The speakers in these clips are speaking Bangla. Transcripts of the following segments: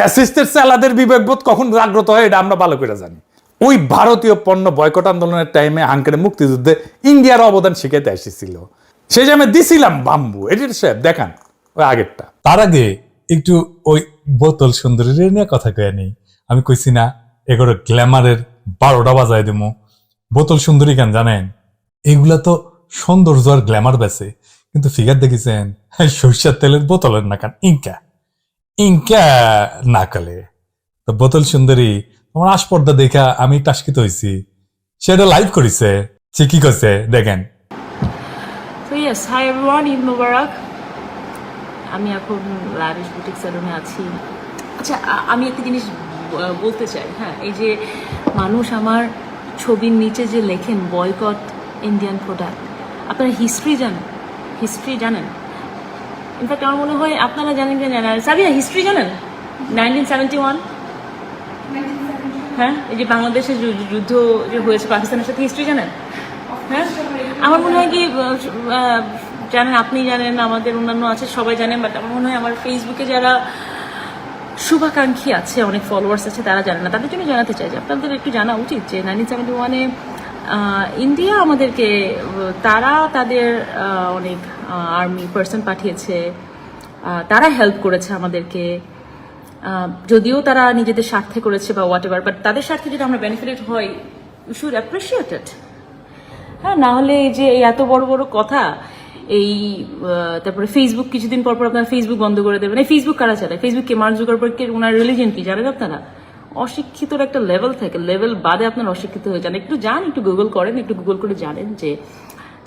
ফ্যাসিস্টের চালাদের বিবেকবোধ কখন জাগ্রত হয় এটা আমরা ভালো করে জানি। ওই ভারতীয় পণ্য বয়কট আন্দোলনের টাইমে হাঙ্কারে মুক্তিযুদ্ধে ইন্ডিয়ার অবদান শিখাইতে এসেছিল, সে যে আমি দিছিলাম বাম্বু। এডিটর সাহেব দেখান ওই আগেরটা। তার আগে একটু ওই বোতল সুন্দরী নিয়ে কথা কয়ে নেই। আমি কইছি না এগুলো গ্ল্যামারের 12টা বাজায় দেবো। বোতল সুন্দরী কেন জানেন, এগুলা তো সৌন্দর্য আর গ্ল্যামার বেছে, কিন্তু ফিগার দেখেছেন সরিষার তেলের বোতলের না কান ইনকা ইনকা না কালে। তো বোতল সুন্দরী আমার আসপর্দা দেখা আমি টাস্কিত হয়েছি, সেটা লাইভ করেছে, সে কি করছে দেখেন। So yes, hi everyone, Eid Mubarak. আমি এখন লাভিশ বুটিক স্যালুনে আছি। আচ্ছা, আমি একটা জিনিস বলতে চাই। হ্যাঁ, এই যে মানুষ আমার ছবির নিচে যে লেখেন বয়কট ইন্ডিয়ান প্রোডাক্ট, আপনারা হিস্ট্রি জানেন? ইনফ্যাক্ট আমার মনে হয় আপনারা জানেন কি জানেন, সাবিয়া হিস্ট্রি জানেন? 1971, হ্যাঁ, এই যে বাংলাদেশের যুদ্ধ যে হয়েছে পাকিস্তানের সাথে, হিস্ট্রি জানেন? হ্যাঁ, আমার মনে হয় কি জানেন, আপনি জানেন, আমাদের অন্যান্য আছে সবাই জানেন, বাট আমার মনে হয় আমার ফেসবুকে যারা শুভাকাঙ্ক্ষী আছে, অনেক ফলোয়ার্স আছে, তারা জানে না। তাদের জন্য জানাতে চাই যে আপনাদের একটু জানা উচিত যে 1971-এ ইন্ডিয়া আমাদেরকে, তারা তাদের অনেক আর্মি পার্সন পাঠিয়েছে, তারা হেল্প করেছে আমাদেরকে, যদিও তারা নিজেদের স্বার্থে করেছে বা হোয়াট এভার, বাট তাদের স্বার্থে যদি আমরা বেনিফিটেড হই, ইউ শুড অ্যাপ্রিসিয়েট ইট। হ্যাঁ, না হলে এই যে এত বড় বড় কথা, এই তারপরে ফেসবুক কিছুদিন পর আপনারা ফেসবুক বন্ধ করে দেবেন। এই ফেসবুক কারা চালায়? ফেসবুককে মার্ক জুকারবার্গকে ওনার রিলিজিয়ন কি জানেন আপনারা? অশিক্ষিতর একটা লেভেল থাকে, লেভেল বাদে আপনারা অশিক্ষিত হয়ে যান। একটু যান, একটু গুগল করেন, একটু গুগল করে জানেন যে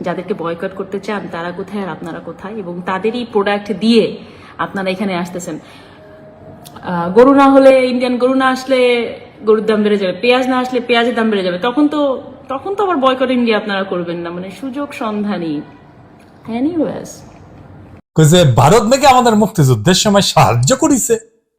যাদেরকে বয়কট করতে চান তারা কোথায় আর আপনারা কোথায়, এবং তাদেরই প্রোডাক্ট দিয়ে আপনারা এখানে আসতেছেন। গরু না হলে, ইন্ডিয়ান গরু না আসলে গরুর দাম বেড়ে যাবে, পেঁয়াজ না আসলে পেঁয়াজের দাম বেড়ে যাবে, তখন তো আবার বয়কট ইন্ডিয়া আপনারা করবেন না। মানে সুযোগ সন্ধানী। এনিওয়েজ, ভারত নাকি আমাদের মুক্তিযুদ্ধের সময় সাহায্য করেছে।